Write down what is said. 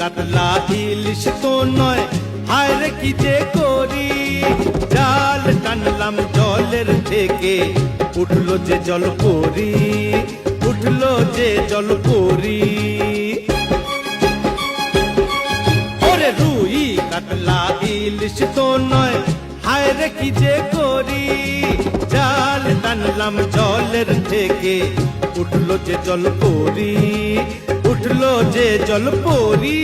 কাতলা ইলিশ তো নয়, হায় রে কি যে করি। জাল টানলাম জলের থেকে, উঠলো যে জল পরি, উঠলো যে জল পরি। ওরে রুই কাতলা ইলিশ তো নয়, হায় রে কি যে করি। জাল টানলাম জলের থেকে, উঠলো যে জল পরি, উঠলো যে জল পরি।